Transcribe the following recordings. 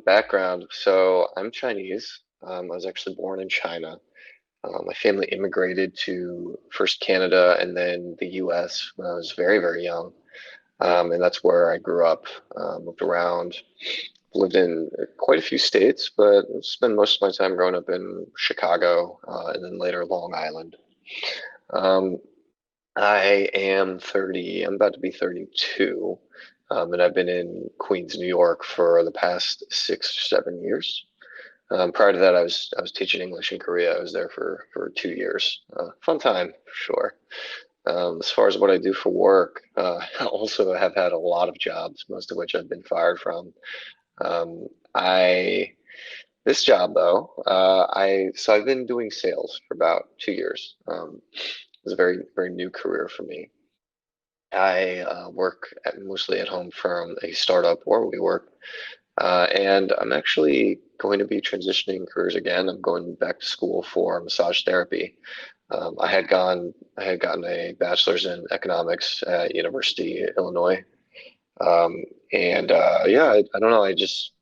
Background. So I'm Chinese. I was actually born in China. My family immigrated to first Canada and then the US when I was very, very young. And that's where I grew up, moved around, lived in quite a few states, but spent most of my time growing up in Chicago, and then later Long Island. Um, I am 30, I'm about to be 32, and I've been in Queens, New York for the past 6 or 7 years. Prior to that, I was teaching English in Korea. I was there for 2 years. Fun time for sure. As far as what I do for work, I also have had a lot of jobs, most of which I've been fired from. I This job though, I've been doing sales for about 2 years. It was a very very new career for me. I work mostly at home from a startup where we work, and I'm actually going to be transitioning careers again. I'm going back to school for massage therapy. I had gotten a bachelor's in economics at University of Illinois, and yeah, I don't know. I just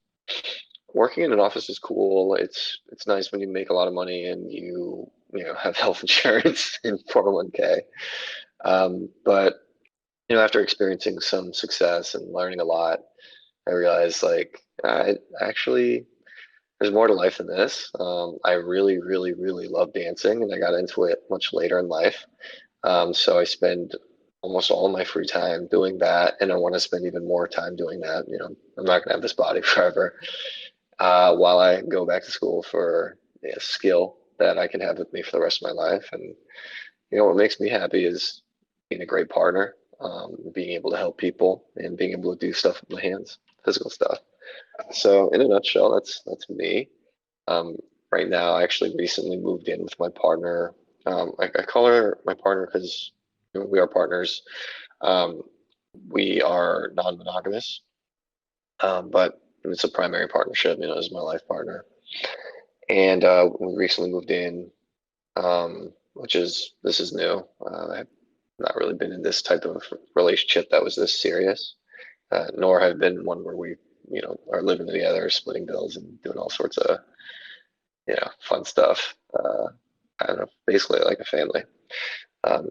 working in an office is cool. It's nice when you make a lot of money and you have health insurance and 401k. But after experiencing some success and learning a lot, I realized like I actually there's more to life than this. I really, really, really love dancing, and I got into it much later in life. So I spend almost all my free time doing that, and I want to spend even more time doing that. I'm not gonna have this body forever. While I go back to school for a skill that I can have with me for the rest of my life. And what makes me happy is being a great partner, being able to help people, and being able to do stuff with my hands, physical stuff. So in a nutshell, that's me. Um, right now, I actually recently moved in with my partner. I call her my partner because we are partners. Um, we are non-monogamous, but it's a primary partnership, as my life partner. And we recently moved in, this is new. I've not really been in this type of relationship that was this serious, nor have been one where we, are living together, splitting bills, and doing all sorts of, fun stuff. I don't know, basically like a family.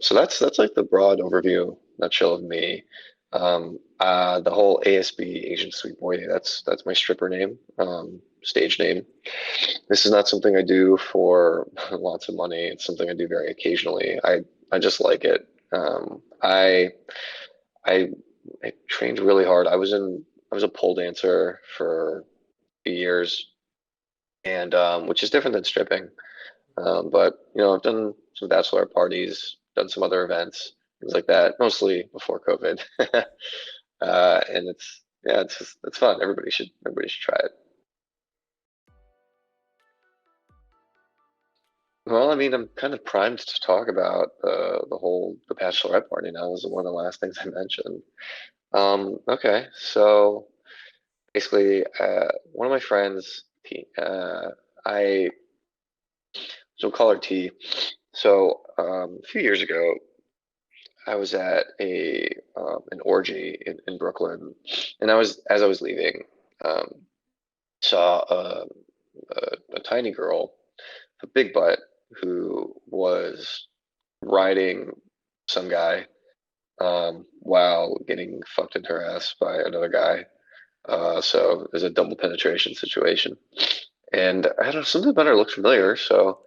So that's like the broad overview, nutshell of me. The whole ASB Asian Sweet Boy, that's my stripper name, stage name. This is not something I do for lots of money. It's something I do very occasionally. I just like it. I I trained really hard. I was a pole dancer for years, and which is different than stripping. But I've done some bachelor parties, done some other events, things like that, mostly before COVID. And it's fun. Everybody should try it. Well, I mean, I'm kind of primed to talk about the bachelorette party now. This is one of the last things I mentioned. Okay, so basically, one of my friends, I so we'll call her T. So a few years ago, I was at an orgy in Brooklyn, and as I was leaving, um, saw a tiny girl, a big butt, who was riding some guy while getting fucked in her ass by another guy. So there's a double penetration situation, and I don't know, something about her looked familiar, so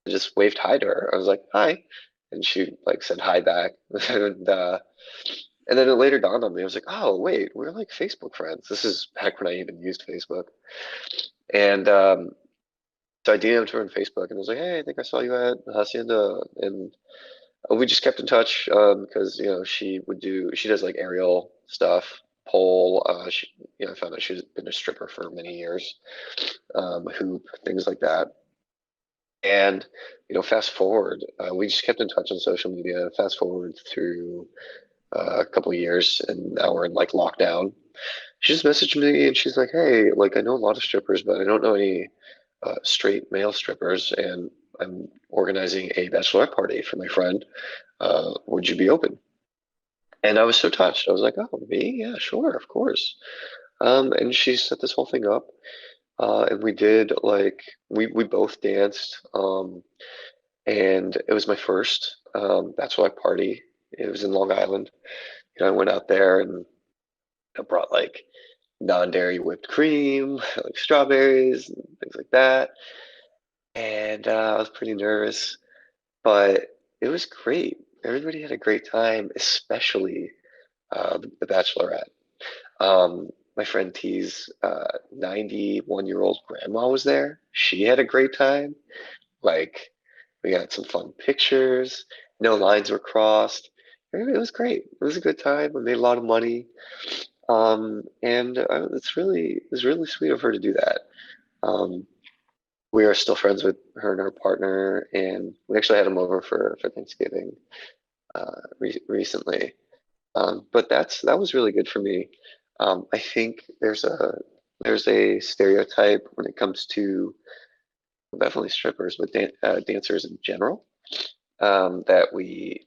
I just waved hi to her. I was like, "Hi," and she like said hi back, and then it later dawned on me. I was like, "Oh, wait, we're like Facebook friends." This is back when I even used Facebook, and so I DM'd her on Facebook, and I was like, "Hey, I think I saw you at Hacienda," and we just kept in touch because she does like aerial stuff, pole. I found out she's been a stripper for many years, hoop, things like that. And fast forward, we just kept in touch on social media. Fast forward through a couple of years, and now we're in like lockdown. She just messaged me, and she's like, "Hey, like I know a lot of strippers, but I don't know any straight male strippers, and I'm organizing a bachelorette party for my friend. Would you be open?" And I was so touched. I was like, "Oh, me? Yeah, sure, of course." And she set this whole thing up. And we did like we both danced. And it was my first bachelor party. It was in Long Island. I went out there and I brought like non-dairy whipped cream, like strawberries and things like that. And I was pretty nervous, but it was great. Everybody had a great time, especially the bachelorette. My friend T's 91-year-old grandma was there. She had a great time. Like, we got some fun pictures. No lines were crossed. It was great. It was a good time. We made a lot of money. And it's really sweet of her to do that. Um, we are still friends with her and her partner, and we actually had them over for Thanksgiving recently. But that was really good for me. I think there's a stereotype when it comes to definitely strippers, but dancers in general, that we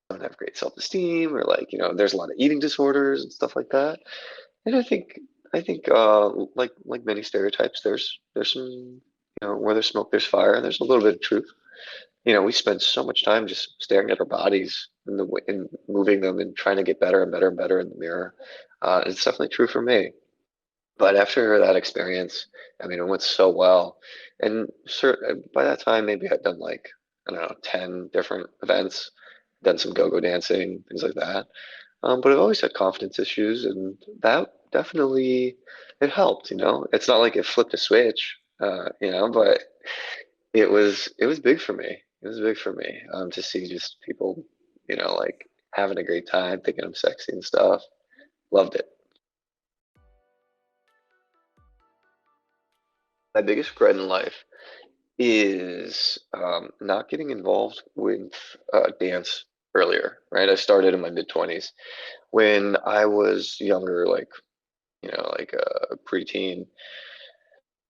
don't have great self-esteem, or like there's a lot of eating disorders and stuff like that. And I think like many stereotypes, there's some where there's smoke, there's fire, and there's a little bit of truth. We spend so much time just staring at our bodies and moving them and trying to get better and better and better in the mirror. It's definitely true for me. But after that experience, I mean, it went so well. And by that time, maybe I'd done like, I don't know, 10 different events, done some go-go dancing, things like that. But I've always had confidence issues, and that definitely it helped. It's not like it flipped a switch, but it was big for me. It was big for me to see just people, like having a great time, thinking I'm sexy and stuff. Loved it. My biggest regret in life is not getting involved with dance earlier, right? I started in my mid 20s. When I was younger, like a preteen,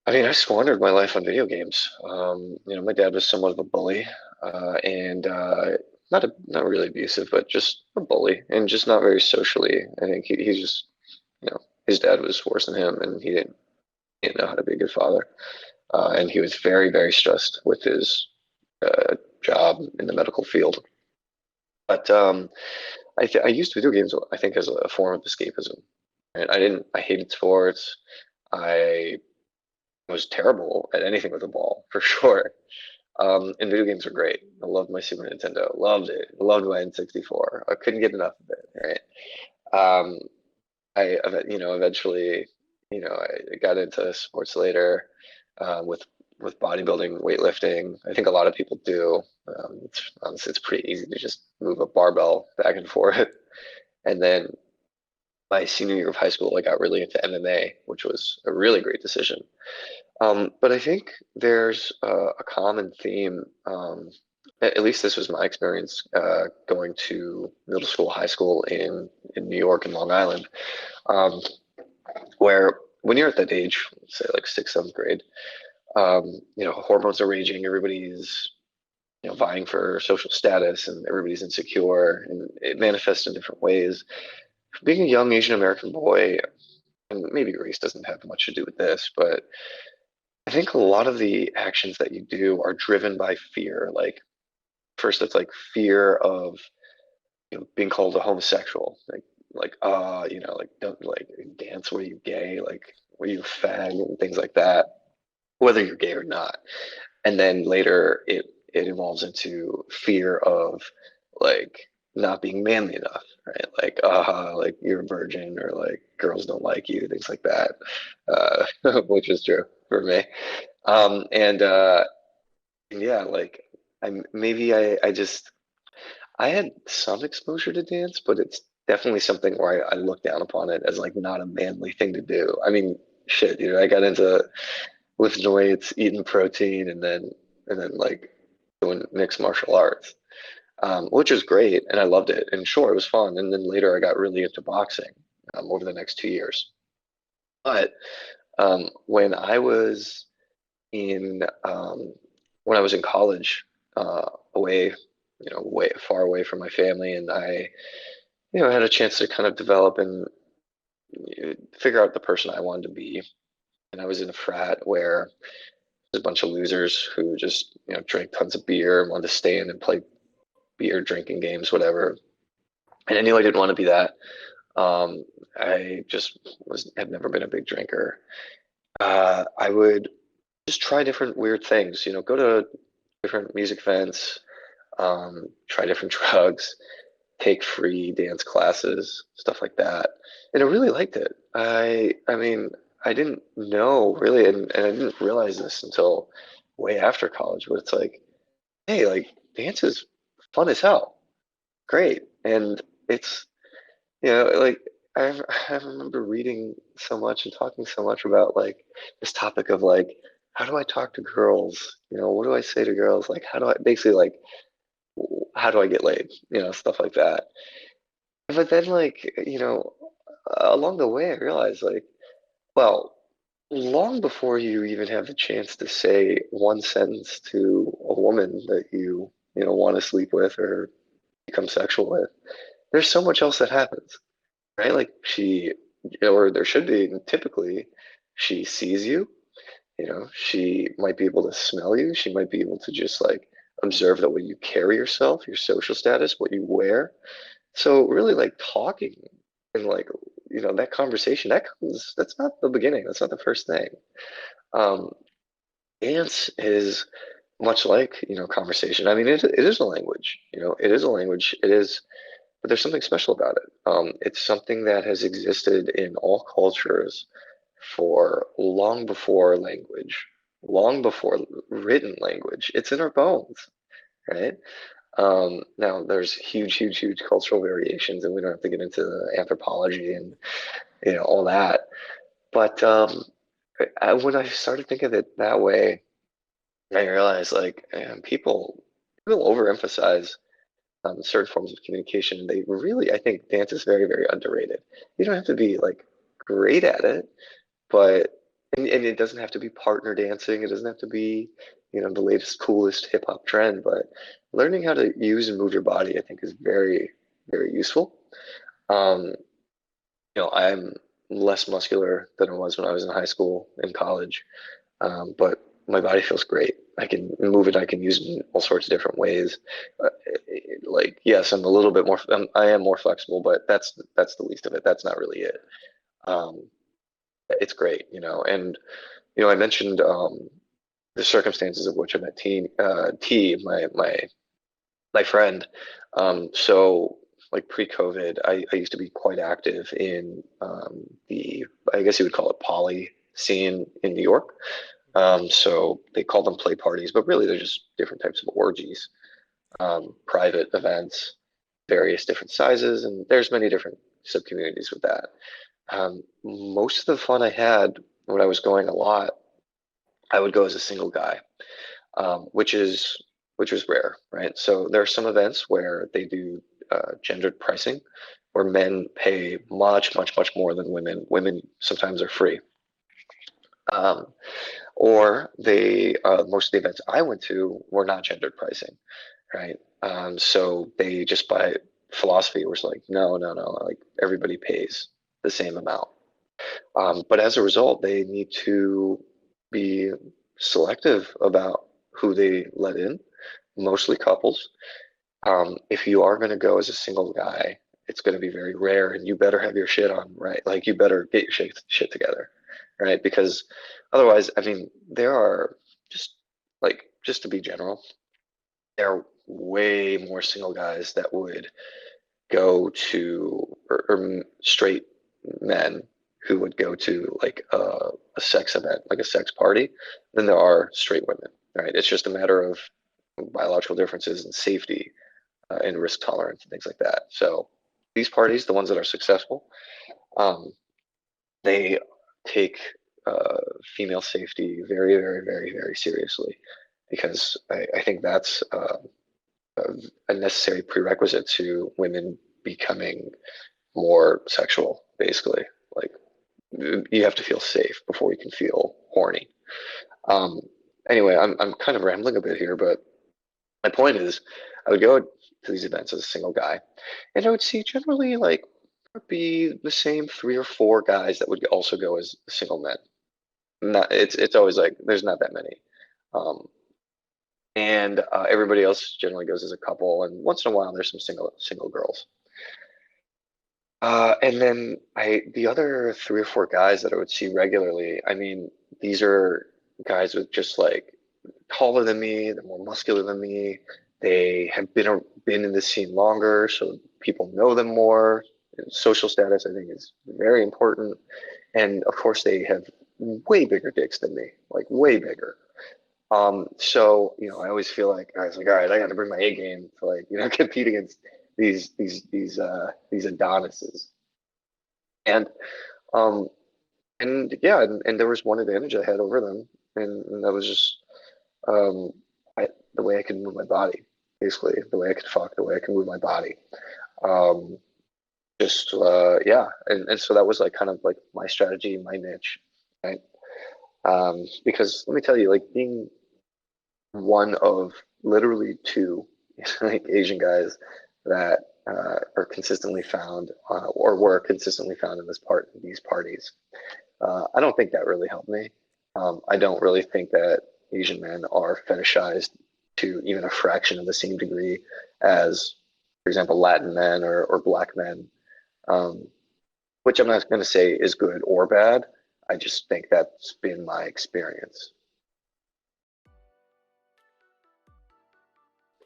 I mean, I squandered my life on video games. My dad was somewhat of a bully, and not really abusive, but just a bully, and just not very socially. I think he's just, his dad was worse than him, and he didn't know how to be a good father. And he was very, very stressed with his job in the medical field. But I used video games, I think, as a form of escapism. And I hated sports. I was terrible at anything with a ball, for sure. And video games were great. I loved my Super Nintendo. Loved it. Loved my N64. I couldn't get enough of it, right? Eventually, I got into sports later, with bodybuilding, weightlifting. I think a lot of people do. Honestly, it's pretty easy to just move a barbell back and forth. And then my senior year of high school, I got really into MMA, which was a really great decision. But I think there's a common theme. At least this was my experience going to middle school, high school in New York and Long Island, um, where when you're at that age, say like sixth, seventh grade, hormones are raging. Everybody's vying for social status, and everybody's insecure, and it manifests in different ways. Being a young Asian American boy, and maybe race doesn't have much to do with this, but I think a lot of the actions that you do are driven by fear. Like first, it's like fear of being called a homosexual, like don't like dance. What are you, gay? Like what are you, fag, and things like that. Whether you're gay or not, and then later it evolves into fear of like not being manly enough, right? Like you're a virgin, or like girls don't like you, things like that, which is true for me. And yeah, like I had some exposure to dance, but it's definitely something where I look down upon it as like not a manly thing to do. I mean, shit, dude, I got into lifting weights, eating protein, and then like doing mixed martial arts, which was great, and I loved it. And sure, it was fun. And then later, I got really into boxing over the next 2 years. But when I was in when I was in college, away, way far away from my family, and I had a chance to kind of develop and figure out the person I wanted to be. And I was in a frat where there's a bunch of losers who just, drank tons of beer and wanted to stay in and play beer drinking games, whatever. And I knew I didn't want to be that. I just had never been a big drinker. I would just try different weird things, go to different music events, try different drugs, take free dance classes, stuff like that. And I really liked it. I mean, I didn't know really, and I didn't realize this until way after college, but it's like, hey, like dance is fun as hell. Great. And it's, like I remember reading so much and talking so much about like this topic of like, how do I talk to girls? What do I say to girls? Like, how do I basically like, how do I get laid? Stuff like that. But then, like, along the way, I realized, like, well, long before you even have the chance to say one sentence to a woman that you want to sleep with or become sexual with, there's so much else that happens, right? Like, or there should be, and typically, she sees you, she might be able to smell you, she might be able to just, like, observe the way you carry yourself, your social status, what you wear. So really like talking and like, that conversation, that's not the beginning. That's not the first thing. Um, Dance is much like, conversation. I mean, it is a language, it is a language. It is, but there's something special about it. It's something that has existed in all cultures for long before language, long before written language. It's in our bones, right? Now there's huge, huge, huge cultural variations, and we don't have to get into the anthropology and all that. But when I started thinking of it that way, I realized like people overemphasize certain forms of communication. They really, I think, dance is very, very underrated. You don't have to be like great at it, but and it doesn't have to be partner dancing. It doesn't have to be, the latest, coolest hip hop trend, but learning how to use and move your body, I think, is very, very useful. Um, I'm less muscular than I was when I was in high school and college, but my body feels great. I can move it. I can use it in all sorts of different ways. Like, yes, I'm a little bit more. I am more flexible, but that's the least of it. That's not really it. Um, it's great, and I mentioned the circumstances of which I met my friend. So like pre-COVID, I used to be quite active in the, I guess you would call it poly scene in New York. So they call them play parties, but really they're just different types of orgies, private events, various different sizes, and there's many different sub-communities with that. Most of the fun I had when I was going a lot, I would go as a single guy, which is rare, right? So there are some events where they do gendered pricing, where men pay much, much, much more than women. Women sometimes are free. Um, or most of the events I went to were not gendered pricing, right? So they just by philosophy was like, no, no, no, like everybody pays the same amount. But as a result, they need to be selective about who they let in, mostly couples. If you are going to go as a single guy, it's going to be very rare, and you better have your shit on, right? Like you better get your shit together, right? Because otherwise, I mean, there are just just to be general, there are way more single guys that would go to or straight men who would go to like a sex event, like a sex party, than there are straight women, right? It's just a matter of biological differences and safety and risk tolerance and things like that. So these parties, the ones that are successful, um, they take female safety very, very, very, very seriously because I think that's a necessary prerequisite to women becoming more sexual, basically. Like you have to feel safe before you can feel horny. Um, anyway, I'm kind of rambling a bit here, but my point is, I would go to these events as a single guy, and I would see generally like It'd be the same 3 or 4 guys that would also go as single men. Not, it's always like there's not that many. Um, and everybody else generally goes as a couple, and once in a while there's some single girls. And then the other 3 or 4 guys that I would see regularly, I mean, these are guys with just like taller than me, they're more muscular than me. They have been in the scene longer, so people know them more. And social status, I think, is very important. And of course, they have way bigger dicks than me, like way bigger. So I always feel like I was like, all right, I got to bring my A game to like compete against these Adonises. And um, and yeah, and there was one advantage I had over them, and that was just um, the way I could move my body, basically the way I could fuck, the way I could move my body. Um, just yeah, and so that was like kind of like my strategy, my niche, right? Because let me tell you, like being one of literally two like Asian guys that are consistently found or were consistently found in these parties. I don't think that really helped me. I don't really think that Asian men are fetishized to even a fraction of the same degree as, for example, Latin men or Black men, um, which I'm not going to say is good or bad. I just think that's been my experience.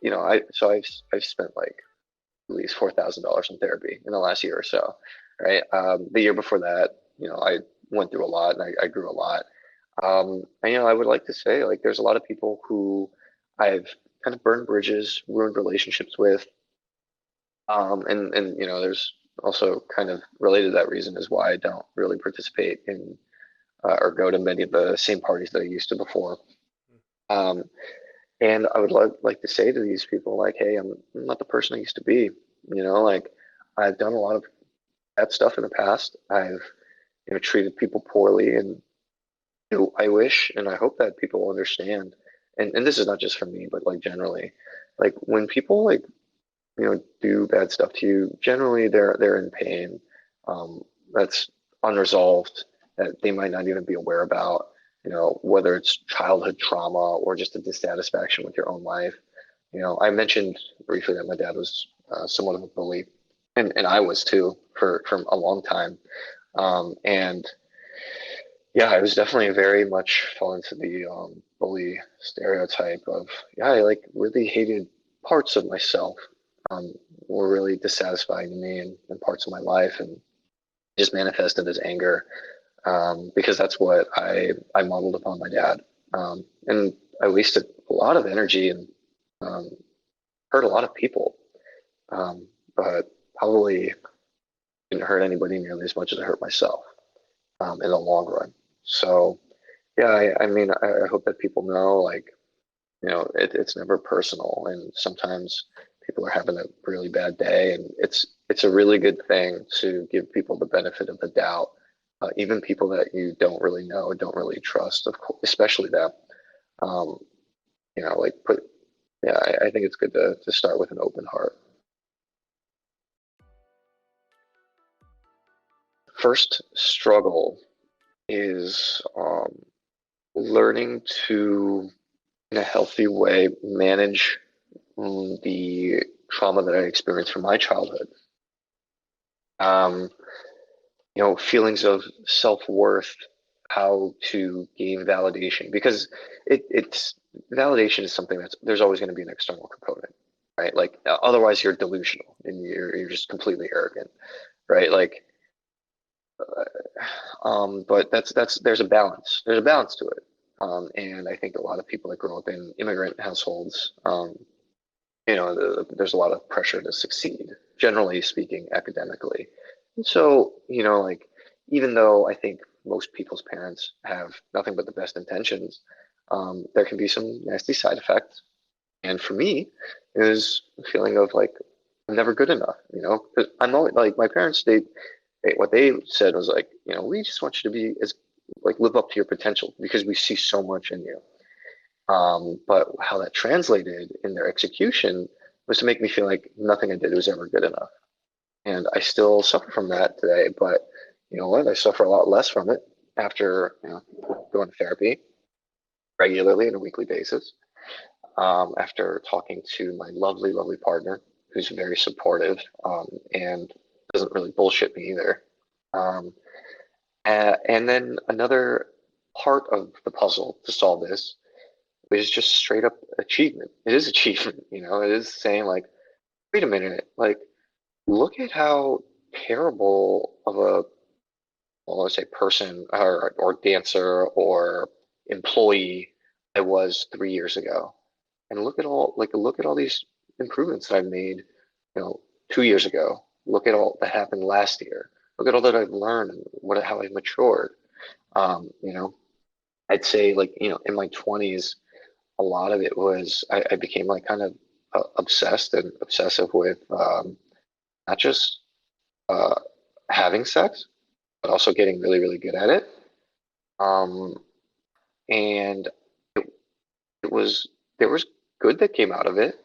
I've spent like at least $4,000 in therapy in the last year or so, right? The year before that, I went through a lot and I grew a lot. And I would like to say like there's a lot of people who I've kind of burned bridges, ruined relationships with, and there's also kind of related to that reason is why I don't really participate in or go to many of the same parties that I used to before. Um, and I would like to say to these people like, hey, I'm not the person I used to be. Like I've done a lot of bad stuff in the past. I've treated people poorly, and I wish and I hope that people understand. And this is not just for me, but like generally, like when people like do bad stuff to you, generally they're in pain. That's unresolved that they might not even be aware about. Whether it's childhood trauma or just a dissatisfaction with your own life. I mentioned briefly that my dad was somewhat of a bully, and I was too for a long time. And yeah, I was definitely very much fell into the bully stereotype of yeah, I like really hated parts of myself um, were really dissatisfying to me and parts of my life, and just manifested as anger because that's what I modeled upon my dad, and I wasted a lot of energy and um, hurt a lot of people, but probably didn't hurt anybody nearly as much as I hurt myself in the long run. So yeah, I mean, I hope that people know, like, it's never personal, and sometimes people are having a really bad day, and it's a really good thing to give people the benefit of the doubt, even people that you don't really know, don't really trust, of course, especially them. Um, like yeah, I think it's good to start with an open heart. First struggle is learning to, in a healthy way, manage the trauma that I experienced from my childhood. Um, feelings of self-worth, how to gain validation, because it's validation is something there's always going to be an external component, right? Like otherwise you're delusional and you're just completely arrogant, right? Like, but there's a balance. There's a balance to it. And I think a lot of people that grow up in immigrant households, there's a lot of pressure to succeed, generally speaking, academically. And so, like, even though I think most people's parents have nothing but the best intentions, there can be some nasty side effects. And for me, it was a feeling of like, I'm never good enough, 'cause I'm always like, my parents, what they said was like, we just want you to be as, like, live up to your potential because we see so much in you. But how that translated in their execution was to make me feel like nothing I did was ever good enough. and I still suffer from that today. But you know what? I suffer a lot less from it after going to therapy regularly on a weekly basis. After talking to my lovely, lovely partner, who's very supportive and doesn't really bullshit me either. Um, and then another part of the puzzle to solve this is just straight up achievement. It is achievement, it is saying like, wait a minute, like, look at how terrible of a, well, let's say person or dancer or employee I was 3 years ago. And look at all these improvements that I've made, 2 years ago. Look at all that happened last year. Look at all that I've learned and how I've matured. Um, you know, I'd say like, in my 20s, a lot of it was I became like kind of obsessed and obsessive with not just uh, having sex, but also getting really, really good at it. Um, and it was there was good that came out of it.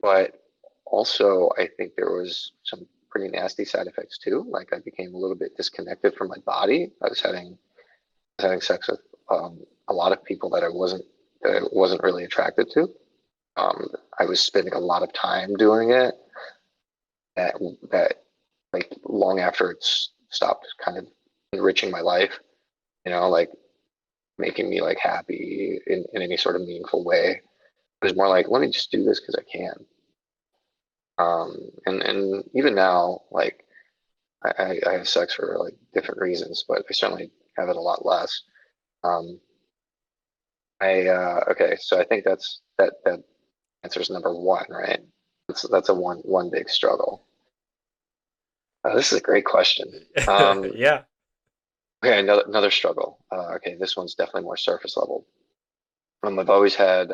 But also, I think there was some pretty nasty side effects too. Like I became a little bit disconnected from my body. I was having sex with a lot of people that I wasn't really attracted to. I was spending a lot of time doing it. That like long after it's stopped, kind of enriching my life. Like making me like happy in any sort of meaningful way. It was more like, let me just do this because I can. And even now, like I have sex for like different reasons, but I certainly have it a lot less. Um, I okay, so I think that answers number one, right? That's a one big struggle. This is a great question. Yeah. Okay, another struggle. Okay, this one's definitely more surface level. I've always had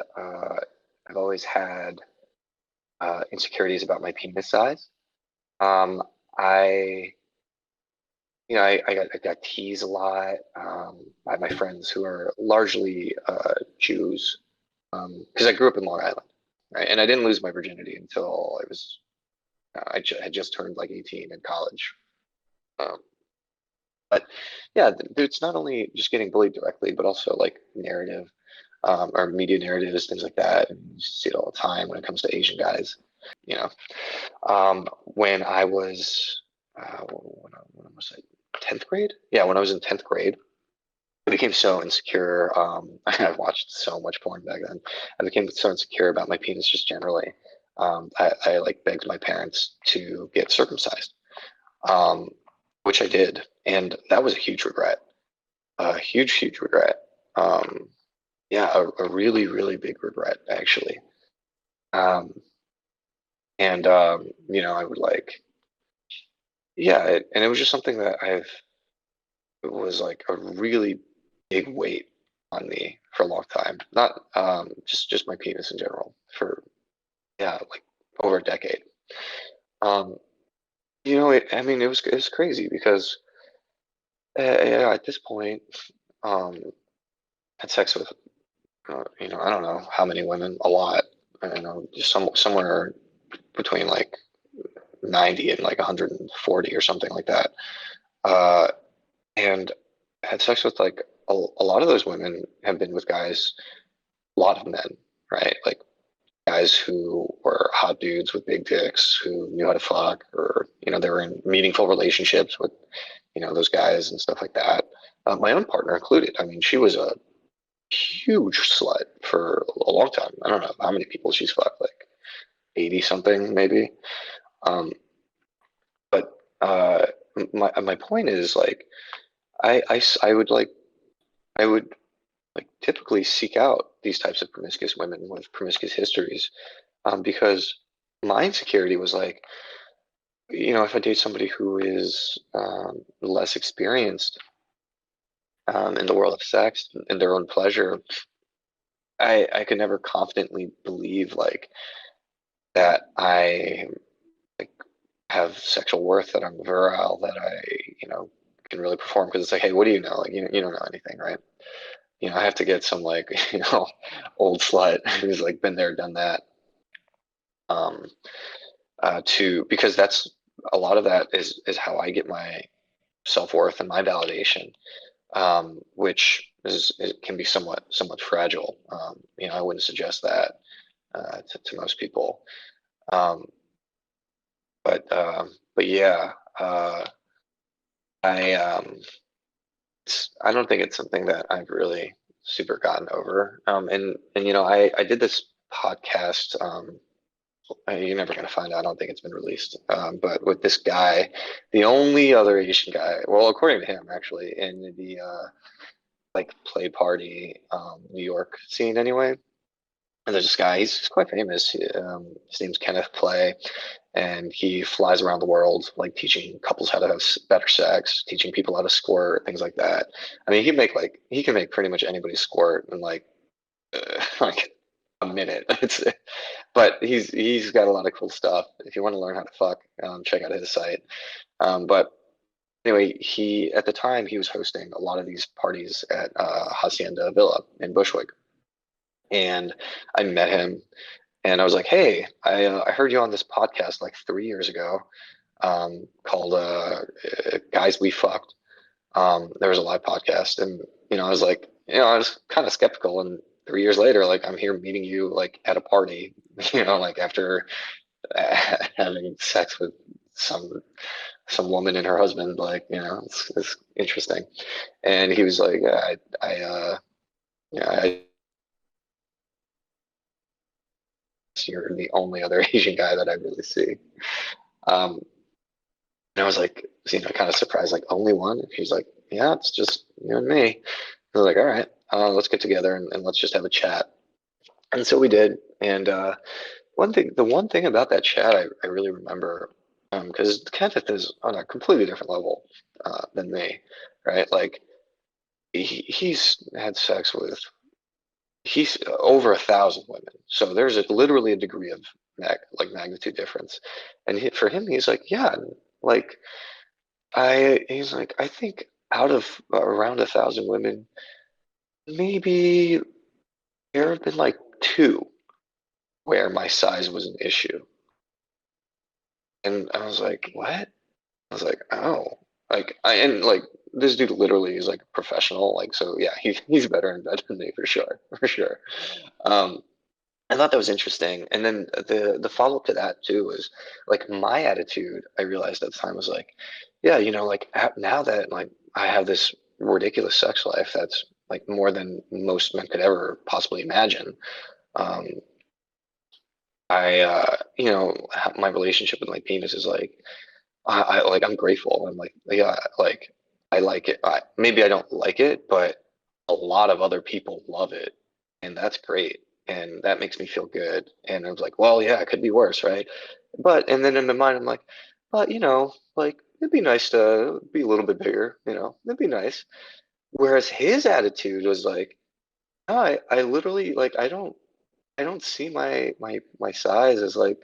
insecurities about my penis size. Um, I I got teased a lot by my friends who are largely Jews, because I grew up in Long Island, right? And I didn't lose my virginity until had just turned like 18 in college. Um, but yeah, it's not only just getting bullied directly, but also like narrative or media narratives, things like that. And you see it all the time when it comes to Asian guys. You know, when I was when was I 10th grade? Yeah, when I was in 10th grade, I became so insecure. I watched so much porn back then. I became so insecure about my penis just generally. I like begged my parents to get circumcised, um, which I did, and that was a huge regret. A huge, huge regret. Um, yeah, a really, really big regret actually. Um, and I would like, yeah, and it was just something that it was like a really big weight on me for a long time. Not just my penis in general for yeah, like over a decade. Um, I mean, it was crazy because yeah, at this point, um, had sex with I don't know how many women, a lot. I don't know, just somewhere between like 90 and like 140 or something like that. Uh, and had sex with like a lot of those women have been with guys, a lot of men, right? Like guys who were hot dudes with big dicks who knew how to fuck, or they were in meaningful relationships with those guys and stuff like that. My own partner included. I mean, she was a huge slut for a long time. I don't know how many people she's fucked, like 80 something maybe. Um, but my point is like I would like I would like typically seek out these types of promiscuous women with promiscuous histories, because my insecurity was like, if I date somebody who is less experienced in the world of sex and their own pleasure, I could never confidently believe like that I like have sexual worth, that I'm virile, that I can really perform, because it's like, hey, what do you know? Like you don't know anything, right? I have to get some like old slut who's like been there, done that. Um, because that's a lot of that is how I get my self-worth and my validation, which it can be somewhat fragile. I wouldn't suggest that to most people. Um, but yeah, I I don't think it's something that I've really super gotten over. And I did this podcast. You're never gonna find out. I don't think it's been released. But with this guy, the only other Asian guy, well, according to him, actually, in the like play party New York scene anyway. And there's this guy. He's quite famous. His name's Kenneth Play, and he flies around the world, like teaching couples how to have better sex, teaching people how to squirt, things like that. I mean, he can make pretty much anybody squirt in like like a minute. But he's got a lot of cool stuff. If you want to learn how to fuck, check out his site. But anyway, he at the time he was hosting a lot of these parties at Hacienda Villa in Bushwick, and I met him, and I was like, "Hey, I heard you on this podcast like 3 years ago, called Guys We Fucked." There was a live podcast, and I was like, I was kind of skeptical, and 3 years later, like I'm here meeting you like at a party, like after having sex with some woman and her husband, like it's interesting. And he was like, I you're the only other Asian guy that I really see. Um, and I was like, kind of surprised, like only one. And he's like, yeah, it's just you and me. I was like, all right, let's get together and let's just have a chat. And so we did. And the one thing about that chat I really remember, because Kenneth is on a completely different level than me, right? Like he's had sex with he's over 1,000 women, so there's literally a degree of magnitude difference. And for him, he's like, yeah, like he's like, I think out of around 1,000 women, maybe there have been like two where my size was an issue. And I was like, what? I was like, oh, and like this dude literally is like a professional, like so yeah, he's better in bed than me for sure, for sure. Um, I thought that was interesting, and then the follow up to that too was like my attitude. I realized at the time was like, yeah, like now that like I have this ridiculous sex life that's like more than most men could ever possibly imagine. Um, my relationship with my penis is like like I'm grateful. I'm like, yeah, like I like it. Maybe I don't like it, but a lot of other people love it, and that's great, and that makes me feel good. And I was like, well, yeah, it could be worse, right? But and then in my mind, I'm like, but like it'd be nice to be a little bit bigger. It'd be nice. Whereas his attitude was like, no, I literally like I don't see my size as like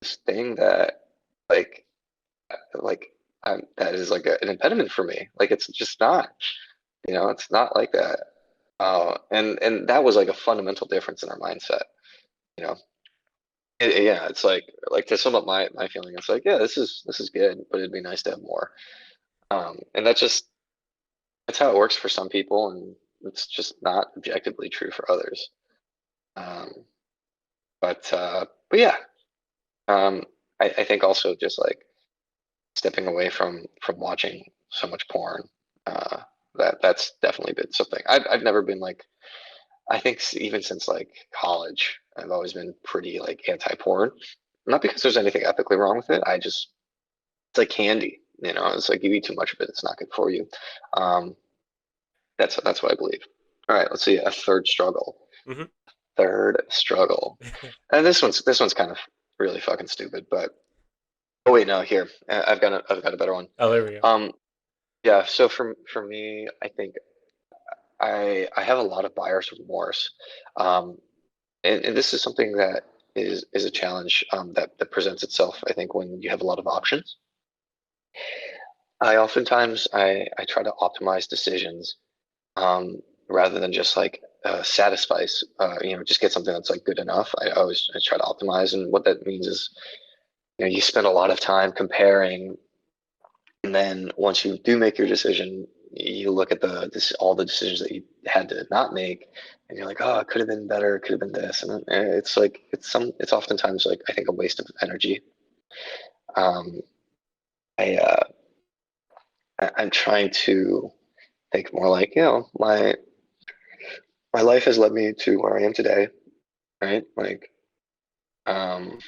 this thing that like like that is like an impediment for me. Like it's just not, it's not like that. And that was like a fundamental difference in our mindset. You know, yeah, it's like to sum up my feeling, it's like yeah, this is good, but it'd be nice to have more. And that's how it works for some people, and it's just not objectively true for others. Um, but yeah, um, I think also just like stepping away from watching so much porn. Uh, that's definitely been something. I've never been like I think even since like college, I've always been pretty like anti-porn. Not because there's anything ethically wrong with it. It's like candy. It's like you eat too much of it, it's not good for you. Um, that's what I believe. All right, let's see a third struggle. Hmm. Third struggle, and this one's kind of really fucking stupid. But oh wait, no, here I've got a better one. Oh, there we go. Um, Yeah, so for me, I think I have a lot of buyer's remorse, um, and this is something that is a challenge that presents itself. I think when you have a lot of options, I try to optimize decisions rather than just like satisfice. Just get something that's like good enough. I try to optimize, and what that means is you spend a lot of time comparing, and then once you do make your decision, you look at all the decisions that you had to not make, and you're like, oh, it could have been better, it could have been this, and it's like it's oftentimes like I think a waste of energy. Um, I I'm trying to think more like, my life has led me to where I am today, right? Like, um,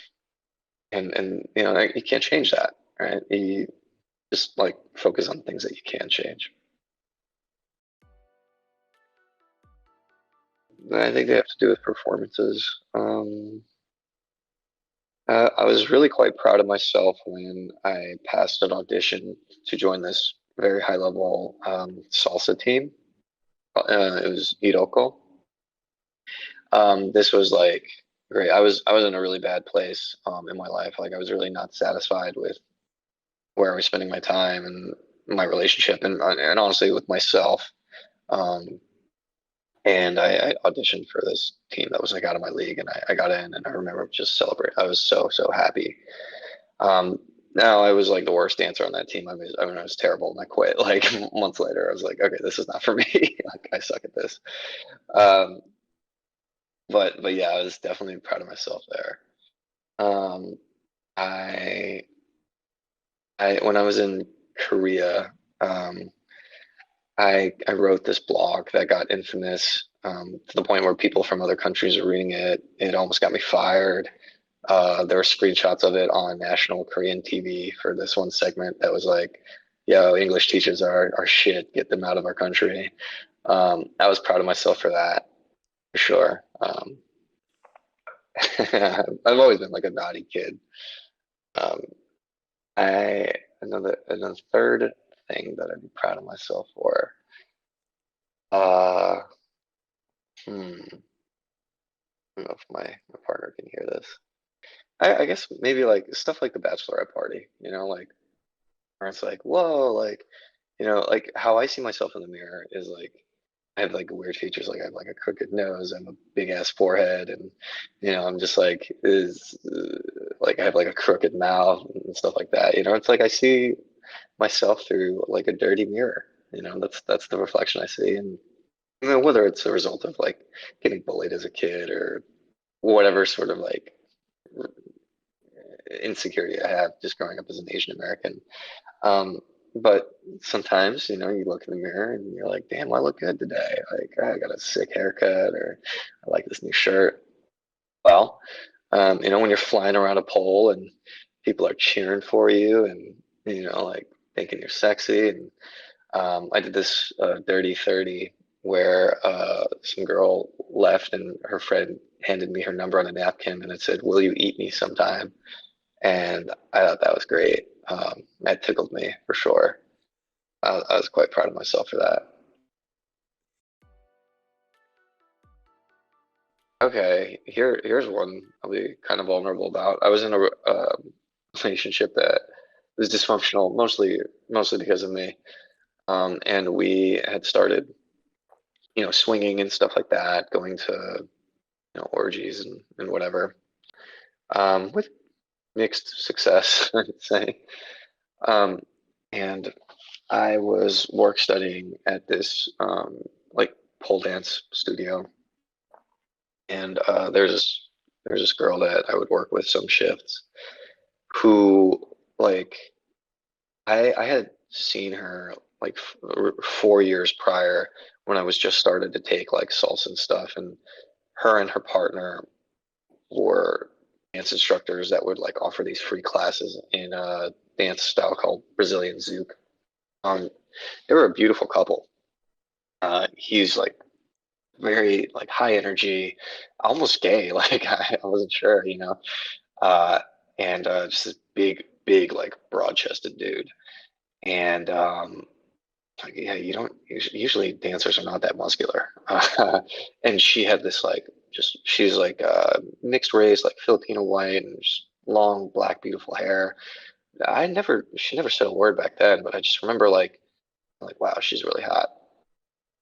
and you can't change that, right? You just like focus on things that you can change. I think they have to do with performances. I was really quite proud of myself when I passed an audition to join this very high level salsa team. It was Iroko. This was like great. I was in a really bad place in my life. Like I was really not satisfied with where I was spending my time and my relationship, and honestly with myself. Um, and I auditioned for this team that was like out of my league, and I got in, and I remember just celebrate. I was so happy. Um, Now I was like the worst dancer on that team. I was terrible, and I quit. Like months later, I was like, okay, this is not for me. Like I suck at this. Um, but yeah, I was definitely proud of myself there. Um, I I when I was in Korea, I wrote this blog that got infamous to the point where people from other countries are reading it. It almost got me fired. There were screenshots of it on national Korean TV for this one segment that was like, "Yo, English teachers are shit. Get them out of our country." I was proud of myself for that, for sure. I've always been like a naughty kid. Um, I another third thing that I'd be proud of myself for. Uh, hmm. I don't know if my partner can hear this. I guess maybe like stuff like the bachelorette party, like where it's like, whoa, like, like how I see myself in the mirror is like I have like weird features, like I have like a crooked nose, I have a big ass forehead, and I'm just like is like I have like a crooked mouth and stuff like that. It's like I see myself through like a dirty mirror. That's the reflection I see, and whether it's a result of like getting bullied as a kid or whatever sort of like insecurity I have just growing up as an Asian American. Um, but sometimes, you look in the mirror and you're like, damn, I look good today. Like, I got a sick haircut, or I like this new shirt. Well, when you're flying around a pole and people are cheering for you and, like thinking you're sexy. And I did this dirty 30 where some girl left and her friend handed me her number on a napkin and it said, "Will you eat me sometime?" And I thought that was great. That tickled me for sure. I was quite proud of myself for that. Okay, here's one I'll be kind of vulnerable about. I was in a relationship that was dysfunctional, mostly because of me. And we had started, swinging and stuff like that, going to, orgies and whatever, with mixed success, I'd say. Um, and I was work studying at this like pole dance studio, and there's this girl that I would work with some shifts who like I had seen her like 4 years prior when I was just started to take like salsa and stuff, and her and her partner were dance instructors that would like offer these free classes in a dance style called Brazilian Zouk. Um, they were a beautiful couple. He's like very like high energy, almost gay. Like I wasn't sure, uh, and just this big like broad chested dude. And like yeah, you don't usually dancers are not that muscular. And she had this like just she's like mixed race, like Filipino white, and just long black beautiful hair. She never said a word back then, but I just remember like wow, she's really hot.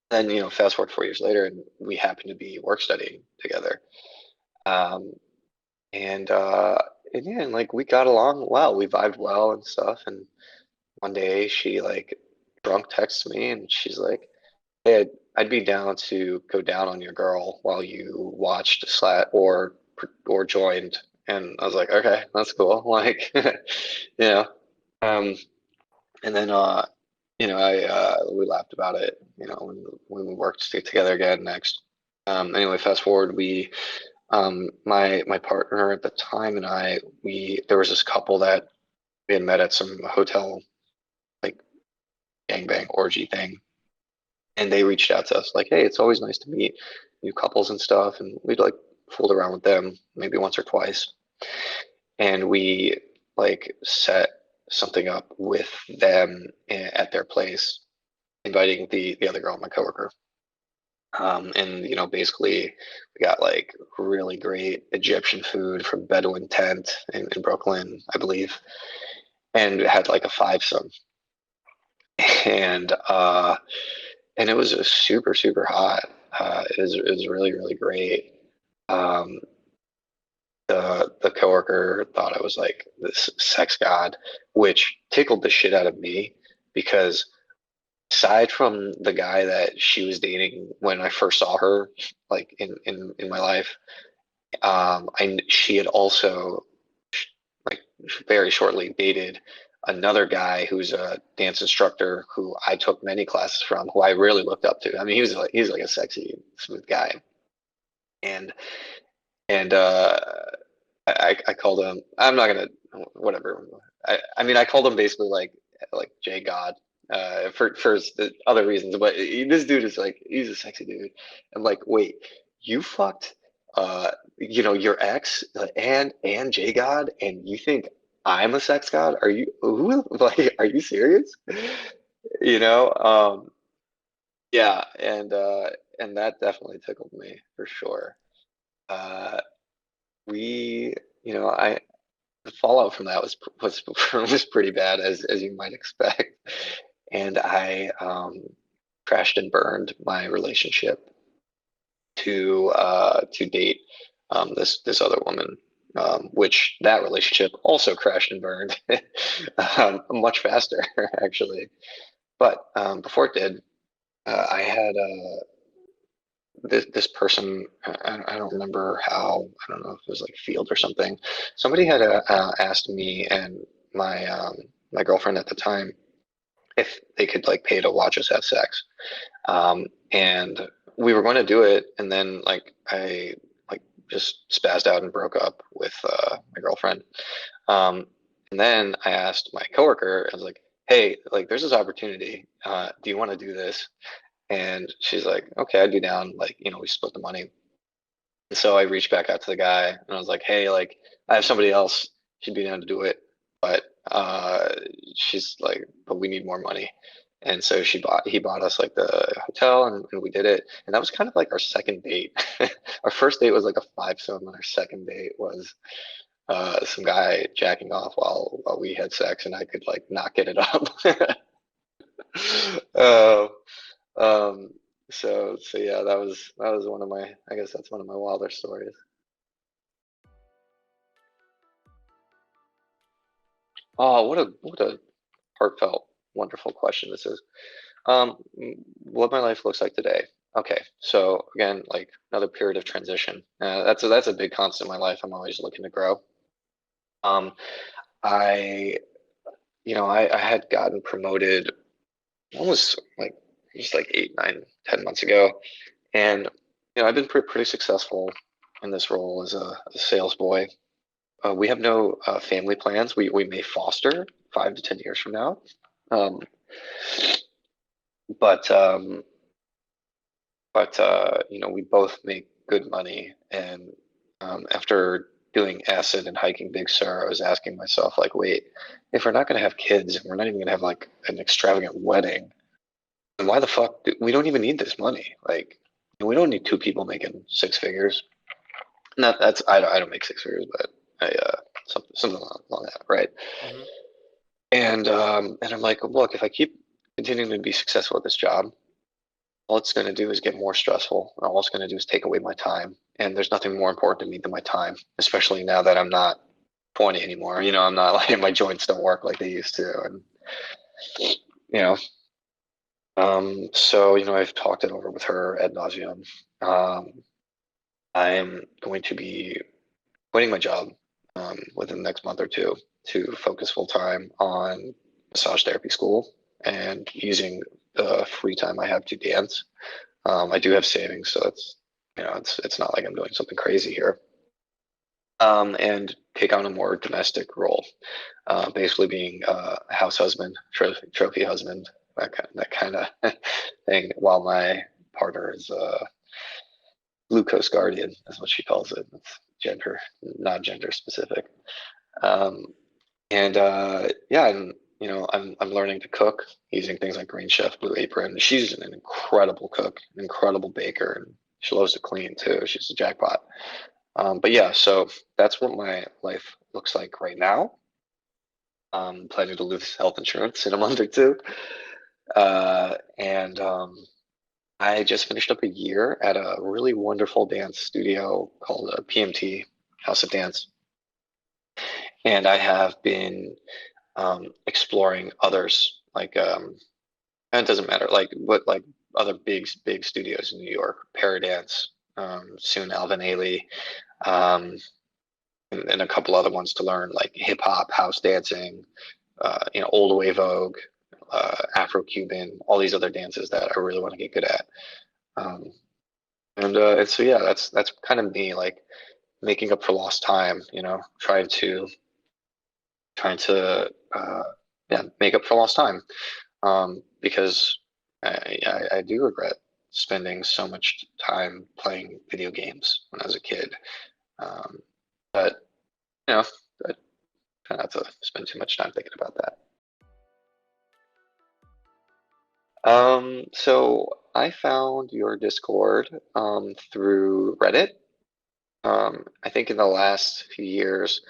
Then fast forward 4 years later, and we happen to be work studying together. Um, and and yeah, and like we got along well, we vibed well and stuff. And one day she like drunk texts me and she's like, "Hey, I'd be down to go down on your girl while you watched Slat or joined." And I was like, "Okay, that's cool." Like, you know, um, and then I we laughed about it, when we worked together again next. Anyway, fast forward, my partner at the time and there was this couple that we had met at some hotel, like, gangbang orgy thing, and they reached out to us like, "Hey, it's always nice to meet new couples and stuff," and we'd like fooled around with them maybe once or twice, and we like set something up with them at their place, inviting the other girl, my coworker. And basically we got like really great Egyptian food from Bedouin tent in Brooklyn, I believe, and it had like a fivesome, and it was super super hot. It was really really great. Um, the coworker thought I was like this sex god, which tickled the shit out of me because aside from the guy that she was dating when I first saw her, like in my life, she had also, like, very shortly dated another guy who's a dance instructor who I took many classes from, who I really looked up to. I mean, he's like a sexy, smooth guy, and and I called him. I'm not gonna whatever. I mean, I called him basically like J God, for the other reasons, but this dude is like, he's a sexy dude. I'm like, wait, you fucked your ex, and J God, and you think I'm a sex god? Are you who? Like, are you serious? You know? Yeah, and that definitely tickled me for sure. Uh, we, I the fallout from that was pretty bad, as you might expect, and I crashed and burned my relationship to date this other woman, which that relationship also crashed and burned much faster actually. But before it did, I had this person. I don't remember how. I don't know if it was like Field or something. Somebody had asked me and my girlfriend at the time if they could like pay to watch us have sex, and we were going to do it, and then like I like just spazzed out and broke up with my girlfriend. Um, and then I asked my coworker. I was like, "Hey, like, there's this opportunity. Do you want to do this?" And she's like, "Okay, I'd be down." Like, we split the money. And so I reached back out to the guy and I was like, "Hey, like, I have somebody else. She'd be down to do it, but she's like, but we need more money." And so he bought us like the hotel, and we did it. And that was kind of like our second date. Our first date was like a fivesome, and our second date was some guy jacking off while we had sex, and I could like not get it up. uh, um, so yeah, that was one of my, I guess that's one of my wilder stories. Oh, what a heartfelt, wonderful question this is. What my life looks like today. Okay, so again, like another period of transition. That's a big constant in my life. I'm always looking to grow. Um, I I had gotten promoted almost like just like 8, 9, 10 months ago, and I've been pretty successful in this role as a sales boy. We have no family plans. We may foster 5 to 10 years from now, um, but we both make good money. And after doing acid and hiking Big Sur, I was asking myself, like, wait, if we're not going to have kids and we're not even going to have like an extravagant wedding, then why the fuck we don't even need this money? Like, we don't need two people making six figures. Not that's I don't make six figures, but I something along that, right? Hmm. And I'm like, look, if I keep continuing to be successful at this job, all it's going to do is get more stressful. And all it's going to do is take away my time. And there's nothing more important to me than my time, especially now that I'm not. 20 anymore. I'm not like my joints don't work like they used to, and you know, so I've talked it over with her ad nauseum. Um, I'm going to be quitting my job within the next month or two to focus full time on massage therapy school and using the free time I have to dance. I do have savings, so it's not like I'm doing something crazy here. And take on a more domestic role, basically being a house husband, trophy husband, that kind of thing. While my partner is glucose guardian, is what she calls it. It's gender, not gender specific. Um, and yeah, and I'm learning to cook using things like Green Chef, Blue Apron. She's an incredible cook, an incredible baker, and she loves to clean too. She's a jackpot. But yeah, so that's what my life looks like right now. Planning to lose health insurance in a month or two. And I just finished up a year at a really wonderful dance studio called PMT, House of Dance. And I have been exploring others, like, and it doesn't matter, like other big studios in New York, Paradance, soon Alvin Ailey, um, and a couple other ones to learn, like hip hop, house dancing, old wave Vogue, Afro Cuban, all these other dances that I really want to get good at. Um, and so yeah, that's kind of me, like making up for lost time, trying to yeah, make up for lost time. Because I do regret spending so much time playing video games when I was a kid. Um, but I try not to spend too much time thinking about that. So I found your Discord through Reddit. I think in the last few years,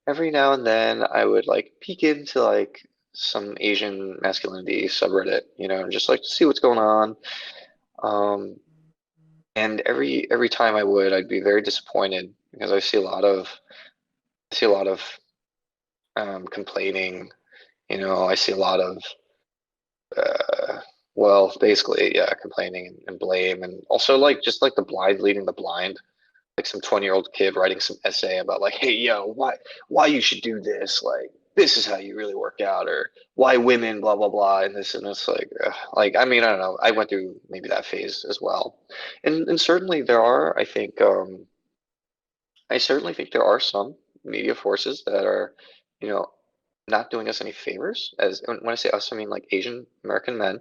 every now and then I would like peek into like some Asian masculinity subreddit, and just like to see what's going on. Um, and every time I would, I'd be very disappointed because I see a lot of complaining. I see a lot of well, basically, yeah, complaining and blame, and also like just like the blind leading the blind, like some 20-year-old kid writing some essay about like, hey, yo, why you should do this, like this is how you really work out, or why women, blah blah blah, and this and it's like I mean, I don't know, I went through maybe that phase as well, and certainly there are, I certainly think there are some media forces that are, you know, not doing us any favors. As when I say us, I mean like Asian American men.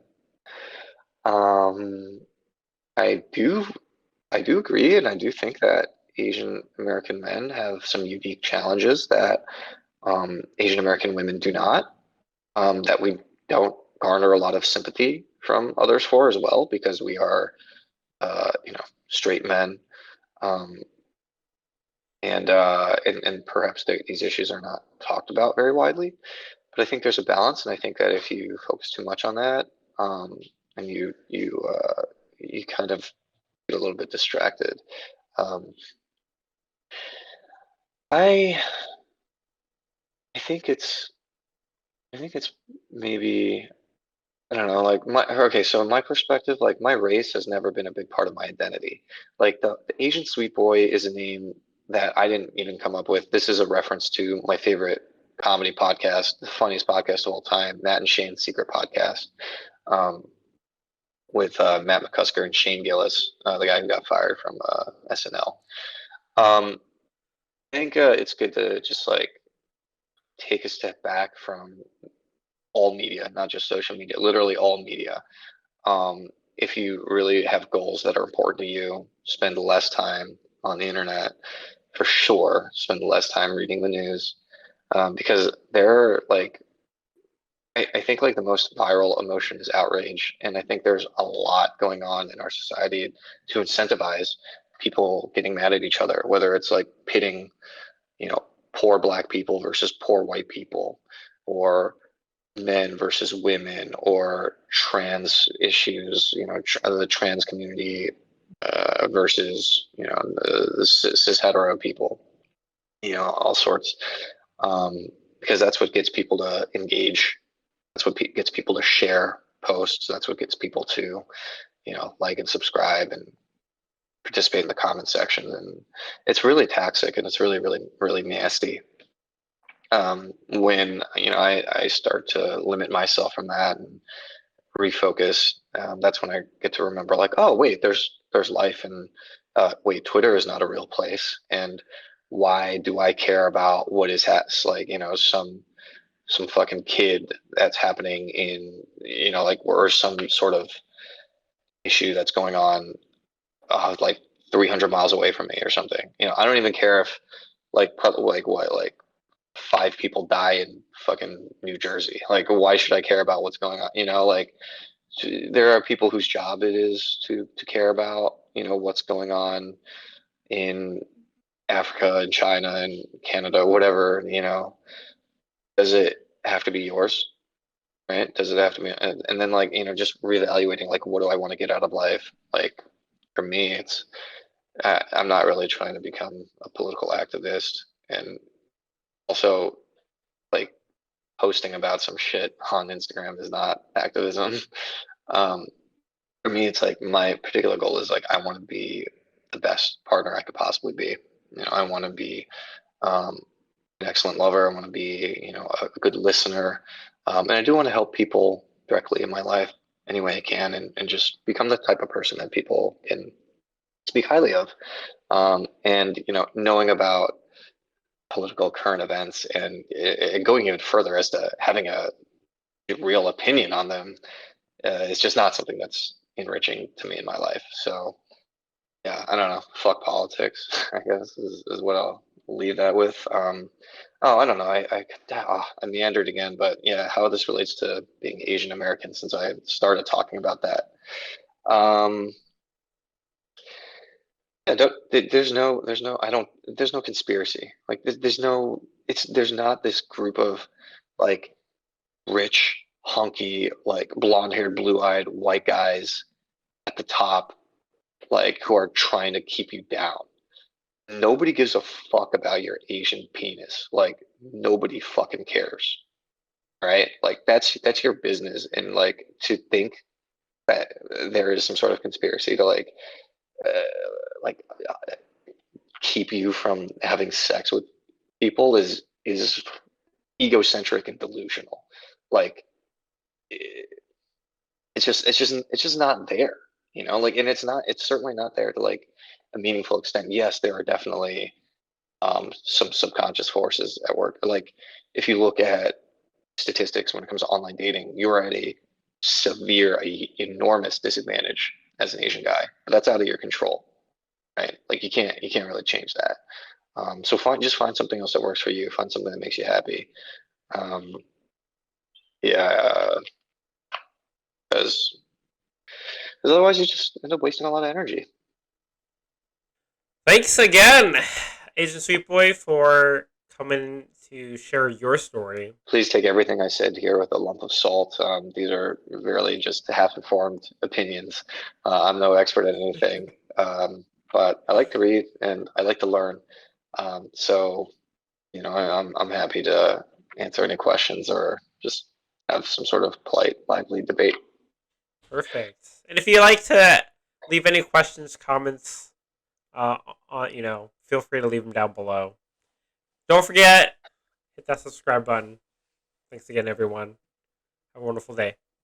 Um, I do I do agree, and I do think that Asian American men have some unique challenges that Asian American women do not. That we don't garner a lot of sympathy from others for as well, because we are, straight men, um, and perhaps these issues are not talked about very widely. But I think there's a balance, and I think that if you focus too much on that, um, and you kind of get a little bit distracted. Um, I I think it's I think it's maybe, I don't know, like so in my perspective, like my race has never been a big part of my identity. Like the Asian Sweet Boy is a name that I didn't even come up with. This is a reference to my favorite comedy podcast, the funniest podcast of all time, Matt and Shane's Secret Podcast, um, with Matt McCusker and Shane Gillis, the guy who got fired from SNL. Um, I think it's good to just like take a step back from all media, not just social media, literally all media. If you really have goals that are important to you, spend less time on the internet for sure. Spend less time reading the news, because they're like, I think like the most viral emotion is outrage, and I think there's a lot going on in our society to incentivize people getting mad at each other, whether it's like pitting, you know, poor black people versus poor white people, or men versus women, or trans issues, the trans community versus, the cis hetero people, all sorts. because that's what gets people to engage. That's what gets people to share posts. That's what gets people to, like and subscribe and participate in the comment section. And it's really toxic, and it's really, really, really nasty. When I start to limit myself from that and refocus, that's when I get to remember, like, oh wait, there's life, and wait, Twitter is not a real place, and why do I care about what is like, some fucking kid that's happening in, like, or some sort of issue that's going on, like 300 miles away from me or something. I don't even care if, like what, like 5 people die in fucking New Jersey. Like, why should I care about what's going on? Like, there are people whose job it is to care about, what's going on in Africa and China and Canada, whatever. Does it have to be yours? Right? Does it have to be? And then, like, just reevaluating, like, what do I want to get out of life? Like, for me, it's I'm not really trying to become a political activist, and also, like, posting about some shit on Instagram is not activism. Um, for me, it's like my particular goal is, like, I want to be the best partner I could possibly be. I want to be an excellent lover. I want to be, a good listener, and I do want to help people directly in my life any way I can, and just become the type of person that people can speak highly of. And knowing about political current events, and going even further as to having a real opinion on them, is just not something that's enriching to me in my life. So yeah, I don't know. Fuck politics, I guess is what I'll leave that with. Oh, I don't know. I meandered again, but yeah, how this relates to being Asian American, since I started talking about that. Um, yeah, there's no conspiracy. Like, there's not this group of, like, rich, hunky, like, blonde-haired, blue-eyed white guys at the top, like, who are trying to keep you down. Nobody gives a fuck about your Asian penis. Like, nobody fucking cares, right? Like, that's your business. And, like, to think that there is some sort of conspiracy to, uh, like keep you from having sex with people is egocentric and delusional. Like, it's just not there. Like, and it's certainly not there to, like, a meaningful extent. Yes, there are definitely some subconscious forces at work. Like, if you look at statistics when it comes to online dating, you're at a severe, enormous disadvantage as an Asian guy. But that's out of your control, right? Like, you can't really change that. So just find something else that works for you. Find something that makes you happy. Um, yeah, because otherwise you just end up wasting a lot of energy. Thanks again, Asian Sweet Boy, for coming to share your story. Please take everything I said here with a lump of salt. These are really just half-informed opinions. I'm no expert at anything, but I like to read and I like to learn. So, I'm happy to answer any questions or just have some sort of polite, lively debate. Perfect. And if you like to leave any questions, comments, feel free to leave them down below. Don't forget, hit that subscribe button. Thanks again, everyone. Have a wonderful day.